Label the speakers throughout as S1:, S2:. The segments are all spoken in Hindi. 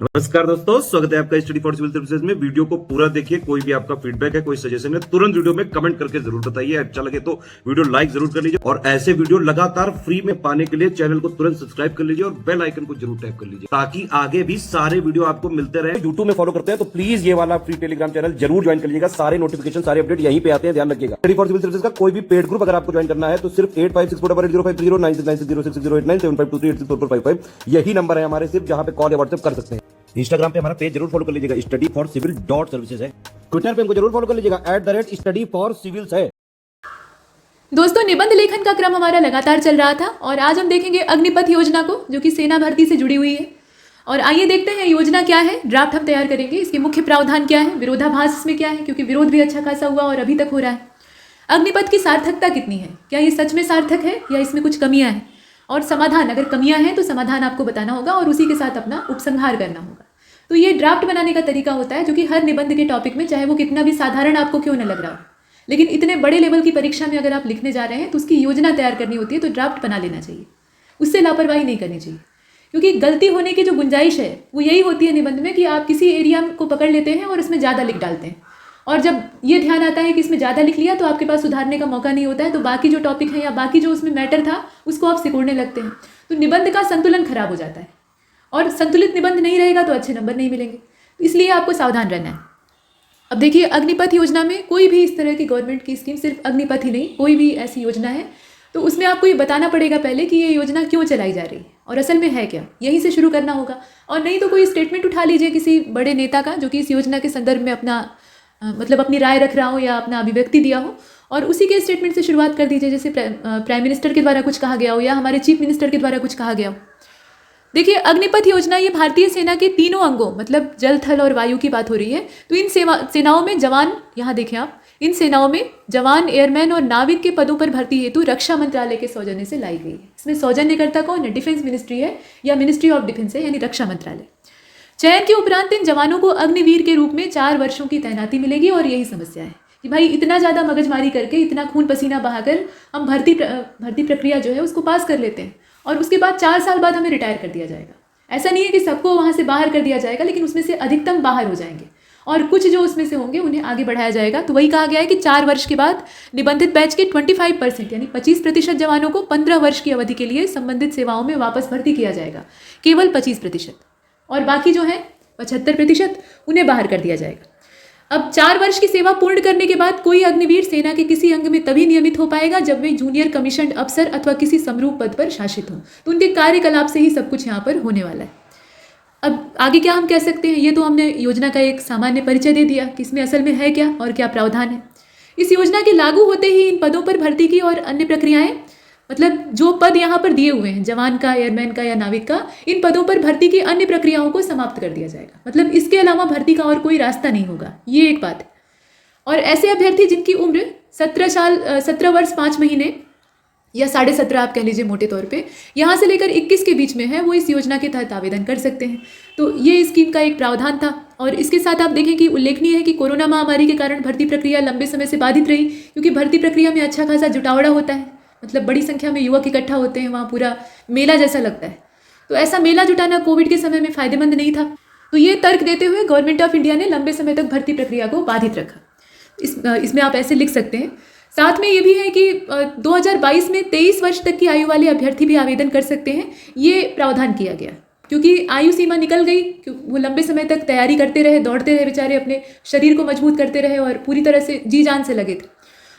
S1: नमस्कार दोस्तों, स्वागत है आपका स्टडी फॉर सिविल सर्विसेज में। वीडियो को पूरा देखिए। कोई भी आपका फीडबैक है, कोई सजेशन है, तुरंत वीडियो में कमेंट करके जरूर बताइए। अच्छा लगे तो वीडियो लाइक जरूर कर लीजिए और ऐसे वीडियो लगातार फ्री में पाने के लिए चैनल को तुरंत सब्सक्राइब कर लीजिए और बेल आइकन को जरूर टैप कर लीजिए ताकि आगे भी सारे वीडियो आपको मिलते रहे। यूट्यूब में फॉलो करते हैं तो प्लीज ये वाला फ्री टेलीग्राम चैनल जरूर ज्वाइन कर लीजिएगा। सारे नोटिफिकेशन, सारे अपडेट यहीं पे आते हैं, ध्यान रखिएगा। स्टडी फॉर सिविल सर्विसेज का कोई भी पेड ग्रुप अगर आपको ज्वाइन करना है तो सिर्फ 856480560660897523864455 यही नंबर है हमारे, सिर्फ जहां पे कॉल या व्हाट्सएप कर सकते हैं। इंस्टाग्राम पे हमारा पेज जरूर फॉलो कर लीजिएगा, studyforcivil.services है। ट्विटर पे हमको जरूर फॉलो कर लीजिएगा, @studyforcivils है।
S2: दोस्तों, निबंध लेखन का क्रम हमारा लगातार चल रहा था और आज हम देखेंगे अग्निपथ योजना को, जो कि सेना भर्ती से जुड़ी हुई है। और आइए देखते हैं योजना क्या है। ड्राफ्ट हम तैयार करेंगे, इसके मुख्य प्रावधान क्या है, विरोधाभास इसमें क्या है, क्योंकि विरोध भी अच्छा खासा हुआ और अभी तक हो रहा है। अग्निपथ की सार्थकता कितनी है, क्या ये सच में सार्थक है या इसमें कुछ कमियां हैं, और समाधान, अगर कमियां हैं तो समाधान आपको बताना होगा और उसी के साथ अपना उपसंहार करना होगा। तो ये ड्राफ्ट बनाने का तरीका होता है जो कि हर निबंध के टॉपिक में, चाहे वो कितना भी साधारण आपको क्यों न लग रहा हो, लेकिन इतने बड़े लेवल की परीक्षा में अगर आप लिखने जा रहे हैं तो उसकी योजना तैयार करनी होती है, तो ड्राफ्ट बना लेना चाहिए। उससे लापरवाही नहीं करनी चाहिए, क्योंकि गलती होने की जो गुंजाइश है वो यही होती है निबंध में कि आप किसी एरिया को पकड़ लेते हैं और इसमें ज़्यादा लिख डालते हैं, और जब ये ध्यान आता है कि इसमें ज़्यादा लिख लिया तो आपके पास सुधारने का मौका नहीं होता है, तो बाकी जो टॉपिक है या बाकी जो उसमें मैटर था उसको आप सिकोड़ने लगते हैं, तो निबंध का संतुलन खराब हो जाता है। और संतुलित निबंध नहीं रहेगा तो अच्छे नंबर नहीं मिलेंगे, तो इसलिए आपको सावधान रहना है। अब देखिए, अग्निपथ योजना में कोई भी इस तरह की गवर्नमेंट की स्कीम, सिर्फ अग्निपथ ही नहीं, कोई भी ऐसी योजना है तो उसमें आपको ये बताना पड़ेगा पहले कि ये योजना क्यों चलाई जा रही है और असल में है क्या, यहीं से शुरू करना होगा। और नहीं तो कोई स्टेटमेंट उठा लीजिए किसी बड़े नेता का जो कि इस योजना के संदर्भ में अपना मतलब अपनी राय रख रहा हो या अपना अभिव्यक्ति दिया हो, और उसी के स्टेटमेंट से शुरुआत कर दीजिए, जैसे प्राइम मिनिस्टर के द्वारा कुछ कहा गया हो या हमारे चीफ मिनिस्टर के द्वारा कुछ कहा गया हो। देखिए, अग्निपथ योजना ये भारतीय सेना के तीनों अंगों, मतलब जल, थल और वायु की बात हो रही है। तो इन सेनाओं में जवान, यहाँ देखें आप, इन सेनाओं में जवान, एयरमैन और नाविक के पदों पर भर्ती हेतु रक्षा मंत्रालय के सौजन्य से लाई गई है। इसमें सौजन्यकर्ता कौन है? डिफेंस मिनिस्ट्री है या मिनिस्ट्री ऑफ डिफेंस है, यानी रक्षा मंत्रालय। चयन के उपरांत इन जवानों को अग्निवीर के रूप में 4 वर्षों की तैनाती मिलेगी। और यही समस्या है कि भाई इतना ज़्यादा मगजमारी करके, इतना खून पसीना बहाकर हम भर्ती प्रक्रिया जो है उसको पास कर लेते हैं और उसके बाद 4 साल बाद हमें रिटायर कर दिया जाएगा। ऐसा नहीं है कि सबको वहाँ से बाहर कर दिया जाएगा, लेकिन उसमें से अधिकतम बाहर हो जाएंगे और कुछ जो उसमें से होंगे उन्हें आगे बढ़ाया जाएगा। तो वही कहा गया है कि 4 वर्ष के बाद निबंधित बैच के 25% यानी 25% जवानों को 15 वर्ष की अवधि के लिए संबंधित सेवाओं में वापस भर्ती किया जाएगा, केवल 25%, और बाकी जो है 75% उन्हें बाहर कर दिया जाएगा। अब 4 वर्ष की सेवा पूर्ण करने के बाद कोई अग्निवीर सेना के किसी अंग में तभी नियमित हो पाएगा जब वे जूनियर कमीशन्ड अफसर अथवा किसी समरूप पद पर शासित हों। तो उनके कार्यकलाप से ही सब कुछ यहाँ पर होने वाला है। अब आगे क्या हम कह सकते हैं, ये तो हमने योजना का एक सामान्य परिचय दे दिया कि इसमें असल में है क्या और क्या प्रावधान है। इस योजना के लागू होते ही इन पदों पर भर्ती की और अन्य प्रक्रियाएं, मतलब जो पद यहाँ पर दिए हुए हैं, जवान का, एयरमैन का या नाविक का, इन पदों पर भर्ती की अन्य प्रक्रियाओं को समाप्त कर दिया जाएगा। मतलब इसके अलावा भर्ती का और कोई रास्ता नहीं होगा, ये एक बात है। और ऐसे अभ्यर्थी जिनकी उम्र 17 वर्ष 5 महीने या 17.5 आप कह लीजिए मोटे तौर पे, यहाँ से लेकर 21 के बीच में है, वो इस योजना के तहत आवेदन कर सकते हैं। तो ये स्कीम का एक प्रावधान था। और इसके साथ आप देखें कि उल्लेखनीय है कि कोरोना महामारी के कारण भर्ती प्रक्रिया लंबे समय से बाधित रही, क्योंकि भर्ती प्रक्रिया में अच्छा खासा जुटावड़ा होता है, मतलब बड़ी संख्या में युवक इकट्ठा होते हैं, वहाँ पूरा मेला जैसा लगता है। तो ऐसा मेला जुटाना कोविड के समय में फ़ायदेमंद नहीं था। तो ये तर्क देते हुए गवर्नमेंट ऑफ इंडिया ने लंबे समय तक भर्ती प्रक्रिया को बाधित रखा। इसमें आप ऐसे लिख सकते हैं। साथ में ये भी है कि 2022 में 23 वर्ष तक की आयु वाले अभ्यर्थी भी आवेदन कर सकते हैं, ये प्रावधान किया गया, क्योंकि आयु सीमा निकल गई। वो लंबे समय तक तैयारी करते रहे, दौड़ते रहे बेचारे, अपने शरीर को मजबूत करते रहे और पूरी तरह से जी जान से लगे थे।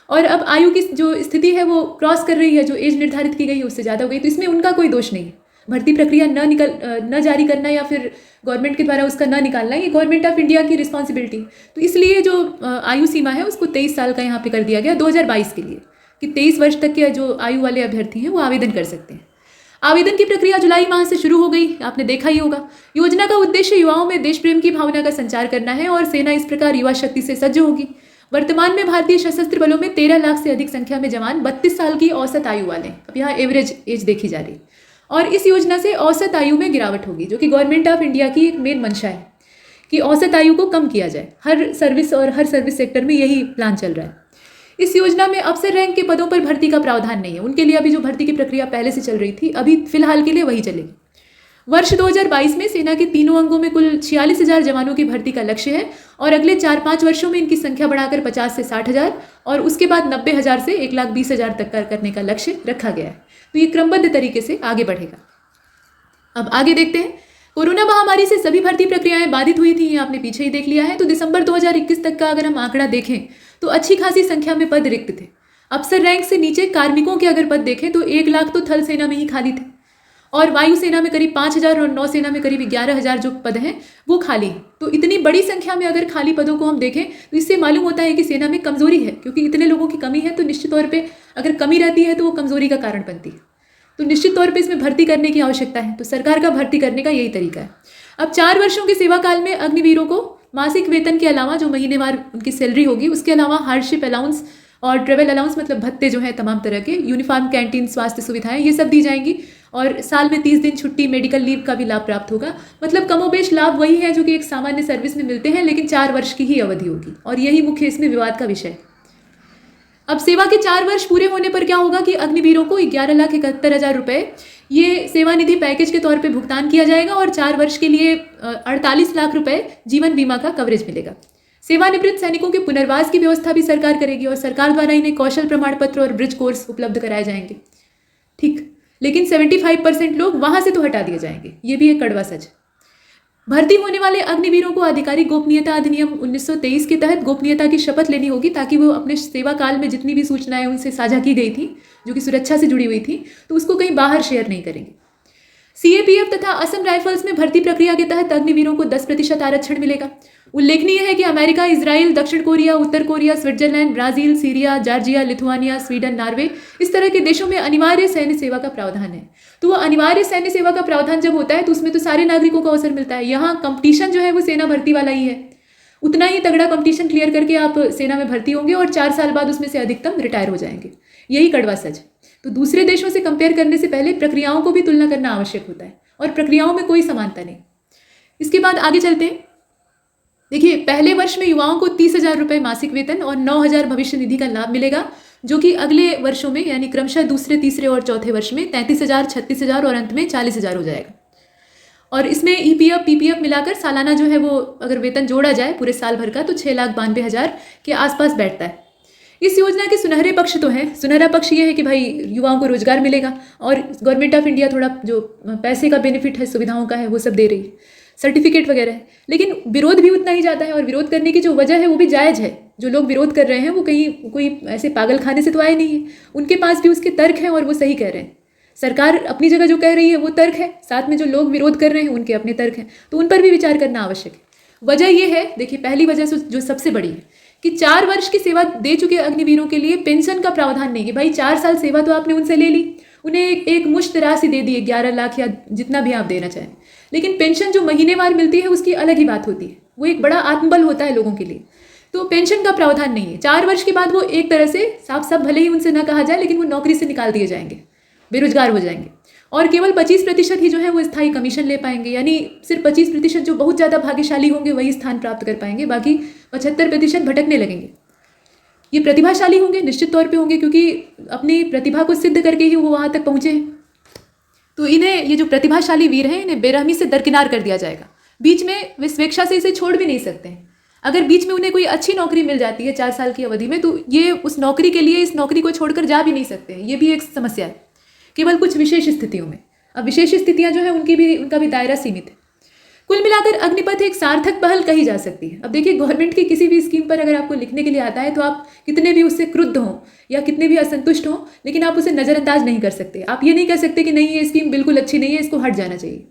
S2: और अब आयु की जो स्थिति है वो क्रॉस कर रही है, जो एज निर्धारित की गई है उससे ज़्यादा हो गई, तो इसमें उनका कोई दोष नहीं है। भर्ती प्रक्रिया न जारी करना या फिर गवर्नमेंट के द्वारा उसका न निकालना, ये गवर्नमेंट ऑफ इंडिया की रिस्पॉन्सिबिलिटी। तो इसलिए जो आयु सीमा है उसको 23 साल का यहाँ पे कर दिया गया 2022 के लिए, कि 23 वर्ष तक के जो आयु वाले अभ्यर्थी हैं वो आवेदन कर सकते हैं। आवेदन की प्रक्रिया जुलाई माह से शुरू हो गई, आपने देखा ही होगा। योजना का उद्देश्य युवाओं में देश प्रेम की भावना का संचार करना है और सेना इस प्रकार युवा शक्ति से सज्ज होगी। वर्तमान में भारतीय सशस्त्र बलों में 13 लाख से अधिक संख्या में जवान 32 साल की औसत आयु वाले हैं। अब यहाँ एवरेज एज देखी जा रही है, और इस योजना से औसत आयु में गिरावट होगी, जो कि गवर्नमेंट ऑफ इंडिया की एक मेन मंशा है कि औसत आयु को कम किया जाए। हर सर्विस सेक्टर में यही प्लान चल रहा है। इस योजना में अफसर रैंक के पदों पर भर्ती का प्रावधान नहीं है, उनके लिए अभी जो भर्ती की प्रक्रिया पहले से चल रही थी, अभी फिलहाल के लिए वही चलेगी। वर्ष 2022 में सेना के तीनों अंगों में कुल 46,000 जवानों की भर्ती का लक्ष्य है और अगले 4-5 वर्षों में इनकी संख्या बढ़ाकर 50 से 60,000 और उसके बाद 90,000 से 1,20,000 तक का करने का लक्ष्य रखा गया है। तो ये क्रमबद्ध तरीके से आगे बढ़ेगा। अब आगे देखते हैं। कोरोना महामारी से सभी भर्ती प्रक्रियाएं बाधित हुई थी, ये आपने पीछे ही देख लिया है। तो दिसंबर 2021 तक का अगर हम आंकड़ा देखें तो अच्छी खासी संख्या में पद रिक्त थे। अफसर रैंक से नीचे कार्मिकों के अगर पद देखें तो 1 लाख तो थल सेना में ही खाली थे और वायुसेना में करीब 5,000 और नौसेना में करीब 11,000 जो पद हैं वो खाली हैं। तो इतनी बड़ी संख्या में अगर खाली पदों को हम देखें तो इससे मालूम होता है कि सेना में कमजोरी है, क्योंकि इतने लोगों की कमी है तो निश्चित तौर पे अगर कमी रहती है तो वो कमजोरी का कारण बनती है। तो निश्चित तौर पे इसमें भर्ती करने की आवश्यकता है। तो सरकार का भर्ती करने का यही तरीका है। अब 4 वर्षों के सेवा काल में अग्निवीरों को मासिक वेतन के अलावा जो महीनेवार उनकी सैलरी होगी उसके अलावा हार्डशिप अलाउंस और ट्रेवल अलाउंस मतलब भत्ते जो है तमाम तरह के, यूनिफॉर्म, कैंटीन, स्वास्थ्य सुविधाएं, ये सब दी जाएंगी और साल में 30 दिन छुट्टी, मेडिकल लीव का भी लाभ प्राप्त होगा। मतलब कमोबेश लाभ वही है जो कि एक सामान्य सर्विस में मिलते हैं, लेकिन 4 वर्ष की ही अवधि होगी और यही मुख्य इसमें विवाद का विषय है। अब सेवा के 4 वर्ष पूरे होने पर क्या होगा कि अग्निवीरों को 11,71,000 रुपये ये सेवानिधि पैकेज के तौर पे भुगतान किया जाएगा और 4 वर्ष के लिए 48 लाख रुपए जीवन बीमा का कवरेज मिलेगा। सेवानिवृत्त सैनिकों के पुनर्वास की व्यवस्था भी सरकार करेगी और सरकार द्वारा इन्हें कौशल प्रमाण पत्र और ब्रिज कोर्स उपलब्ध कराए जाएंगे। ठीक, लेकिन 75% लोग वहां से तो हटा दिए जाएंगे, ये भी एक कड़वा सच। भर्ती होने वाले अग्निवीरों को आधिकारिक गोपनीयता अधिनियम 1923 के तहत गोपनीयता की शपथ लेनी होगी ताकि वो अपने सेवा काल में जितनी भी सूचनाएं उनसे साझा की गई थी जो कि सुरक्षा से जुड़ी हुई थी तो उसको कहीं बाहर शेयर नहीं करेंगे। सीएपीएफ तथा असम राइफल्स में भर्ती प्रक्रिया के तहत अग्निवीरों को 10% आरक्षण मिलेगा। उल्लेखनीय है कि अमेरिका, इजराइल, दक्षिण कोरिया, उत्तर Korea, Switzerland, Brazil, Syria, Georgia, Lithuania, Sweden, Norway, इस तरह के देशों में अनिवार्य सैन्य सेवा का प्रावधान है। तो वो अनिवार्य सैन्य सेवा का प्रावधान जब होता है तो उसमें तो सारे नागरिकों को अवसर मिलता है। यहाँ कंपटीशन जो है वो सेना भर्ती वाला ही है। उतना ही तगड़ा कंपटीशन क्लियर करके आप सेना में भर्ती होंगे और 4 साल बाद उसमें से अधिकतम रिटायर हो जाएंगे। यही कड़वा सच। तो दूसरे देशों से कंपेयर करने से पहले प्रक्रियाओं को भी तुलना करना आवश्यक होता है और प्रक्रियाओं में कोई समानता नहीं। इसके बाद आगे चलते हैं। देखिए, पहले वर्ष में युवाओं को 30,000 रुपये मासिक वेतन और 9,000 भविष्य निधि का लाभ मिलेगा, जो कि अगले वर्षों में यानी क्रमशः दूसरे, तीसरे और चौथे वर्ष में 33,000, 36,000 और अंत में 40,000 हो जाएगा। और इसमें ईपीएफ, पीपीएफ मिलाकर सालाना जो है वो अगर वेतन जोड़ा जाए पूरे साल भर का तो 6,92,000 के आसपास बैठता है। इस योजना के सुनहरे पक्ष तो हैं। सुनहरा पक्ष ये है कि भाई युवाओं को रोजगार मिलेगा और गवर्नमेंट ऑफ इंडिया थोड़ा जो पैसे का बेनिफिट है, सुविधाओं का है, वो सब दे रही है, सर्टिफिकेट वगैरह है। लेकिन विरोध भी उतना ही जाता है और विरोध करने की जो वजह है वो भी जायज़ है। जो लोग विरोध कर रहे हैं वो कहीं कोई ऐसे पागल खाने से तो आए नहीं है, उनके पास भी उसके तर्क हैं और वो सही कह रहे हैं। सरकार अपनी जगह जो कह रही है वो तर्क है, साथ में जो लोग विरोध कर रहे हैं उनके अपने तर्क हैं, तो उन पर भी विचार करना आवश्यक है। वजह ये है, देखिए, पहली वजह जो सबसे बड़ी है कि 4 वर्ष की सेवा दे चुके अग्निवीरों के लिए पेंशन का प्रावधान नहीं है। भाई 4 साल सेवा तो आपने उनसे ले ली, उन्हें एक मुश्त राशि दे दी, 11 लाख या जितना भी आप देना चाहें, लेकिन पेंशन जो महीनेवार मिलती है उसकी अलग ही बात होती है। वो एक बड़ा आत्मबल होता है लोगों के लिए। तो पेंशन का प्रावधान नहीं है। 4 वर्ष के बाद वो एक तरह से साफ साफ भले ही उनसे न कहा जाए लेकिन वो नौकरी से निकाल दिए जाएंगे, बेरोजगार हो जाएंगे और केवल 25% ही जो है वो स्थायी कमीशन ले पाएंगे। यानी सिर्फ 25% जो बहुत ज़्यादा भाग्यशाली होंगे वही स्थान प्राप्त कर पाएंगे, बाकी 75% भटकने लगेंगे। ये प्रतिभाशाली होंगे, निश्चित तौर पे होंगे, क्योंकि अपनी प्रतिभा को सिद्ध करके ही वो वहाँ तक पहुँचे हैं। तो इन्हें, ये जो प्रतिभाशाली वीर हैं, इन्हें बेरहमी से दरकिनार कर दिया जाएगा। बीच में वे स्वेच्छा से इसे छोड़ भी नहीं सकते हैं। अगर बीच में उन्हें कोई अच्छी नौकरी मिल जाती है 4 साल की अवधि में तो ये उस नौकरी के लिए इस नौकरी को छोड़कर जा भी नहीं सकते हैं। ये भी एक समस्या है, केवल कुछ विशेष स्थितियों में। अब विशेष स्थितियां जो है उनका भी दायरा सीमित है। कुल मिलाकर अग्निपथ एक सार्थक पहल कही जा सकती है। अब देखिए, गवर्नमेंट की किसी भी स्कीम पर अगर आपको लिखने के लिए आता है तो आप कितने भी उससे क्रुद्ध हों या कितने भी असंतुष्ट हों, लेकिन आप उसे नज़रअंदाज नहीं कर सकते। आप ये नहीं कह सकते कि नहीं, ये स्कीम बिल्कुल अच्छी नहीं है, इसको हट जाना चाहिए।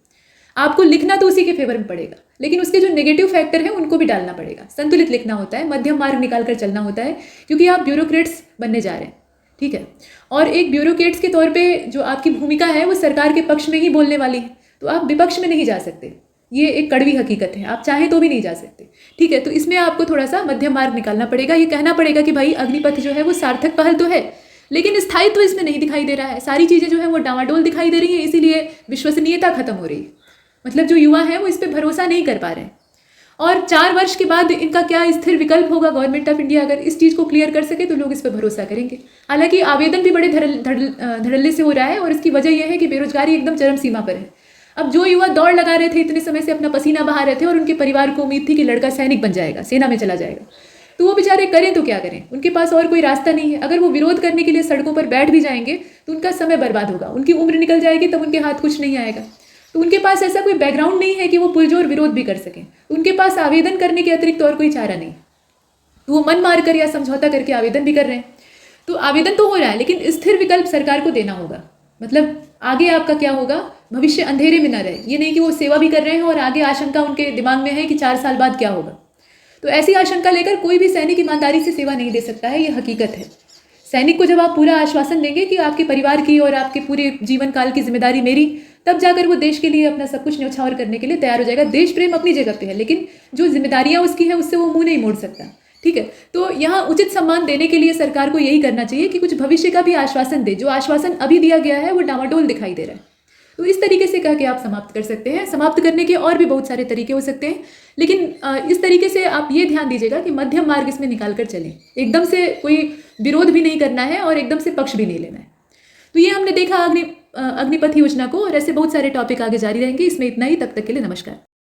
S2: आपको लिखना तो उसी के फेवर में पड़ेगा, लेकिन उसके जो नेगेटिव फैक्टर है उनको भी डालना पड़ेगा। संतुलित लिखना होता है, मध्यम मार्ग निकाल कर चलना होता है, क्योंकि आप ब्यूरोक्रेट्स बनने जा रहे हैं, ठीक है। और एक ब्यूरोक्रेट्स के तौर पे जो आपकी भूमिका है वो सरकार के पक्ष में ही बोलने वाली है, तो आप विपक्ष में नहीं जा सकते। ये एक कड़वी हकीकत है, आप चाहें तो भी नहीं जा सकते, ठीक है। तो इसमें आपको थोड़ा सा मध्यम मार्ग निकालना पड़ेगा। ये कहना पड़ेगा कि भाई अग्निपथ जो है वो सार्थक पहल तो है, लेकिन स्थायित्व इसमें नहीं दिखाई दे रहा है। सारी चीज़ें जो है वो डामाडोल दिखाई दे रही है, इसीलिए विश्वसनीयता खत्म हो रही है। मतलब जो युवा हैं वो इस पर भरोसा नहीं कर पा रहे हैं। और 4 वर्ष के बाद इनका क्या स्थिर विकल्प होगा, गवर्नमेंट ऑफ इंडिया अगर इस चीज़ को क्लियर कर सके तो लोग इस पर भरोसा करेंगे। हालांकि आवेदन भी बड़े धड़ल्ले से हो रहा है और इसकी वजह यह है कि बेरोजगारी एकदम चरम सीमा पर है। अब जो युवा दौड़ लगा रहे थे, इतने समय से अपना पसीना बहा रहे थे और उनके परिवार को उम्मीद थी कि लड़का सैनिक बन जाएगा, सेना में चला जाएगा, तो वो बेचारे करें तो क्या करें, उनके पास और कोई रास्ता नहीं है। अगर वो विरोध करने के लिए सड़कों पर बैठ भी जाएंगे तो उनका समय बर्बाद होगा, उनकी उम्र निकल जाएगी, तब उनके हाथ कुछ नहीं आएगा। तो उनके पास ऐसा कोई बैकग्राउंड नहीं है कि वो पुरजोर विरोध भी कर सकें, उनके पास आवेदन करने के अतिरिक्त और कोई चारा नहीं, तो वो मन मार कर या समझौता करके आवेदन भी कर रहे हैं। तो आवेदन तो हो रहा है, लेकिन स्थिर विकल्प सरकार को देना होगा। मतलब आगे आपका क्या होगा, भविष्य अंधेरे में न रहे। ये नहीं कि वो सेवा भी कर रहे हैं और आगे आशंका उनके दिमाग में है कि 4 साल बाद क्या होगा। तो ऐसी आशंका लेकर कोई भी सैनिक ईमानदारी से सेवा नहीं दे सकता है, ये हकीकत है। सैनिक को जब आप पूरा आश्वासन देंगे कि आपके परिवार की और आपके पूरे जीवन काल की जिम्मेदारी मेरी, तब जाकर वो देश के लिए अपना सब कुछ न्यौछावर करने के लिए तैयार हो जाएगा। देश प्रेम अपनी जगह पे है, लेकिन जो जिम्मेदारियां उसकी हैं उससे वो मुंह नहीं मोड़ सकता। ठीक है, तो यहाँ उचित सम्मान देने के लिए सरकार को यही करना चाहिए कि कुछ भविष्य का भी आश्वासन दे। जो आश्वासन अभी दिया गया है वो डामाडोल दिखाई दे रहा है। तो इस तरीके से कह के आप समाप्त कर सकते हैं। समाप्त करने के और भी बहुत सारे तरीके हो सकते हैं, लेकिन इस तरीके से आप ये ध्यान दीजिएगा कि मध्यम मार्ग इसमें निकाल कर चलें। एकदम से कोई विरोध भी नहीं करना है और एकदम से पक्ष भी नहीं लेना है। तो ये हमने देखा अग्निपथ योजना को, और ऐसे बहुत सारे टॉपिक आगे जारी रहेंगे। इसमें इतना ही, तब तक के लिए नमस्कार।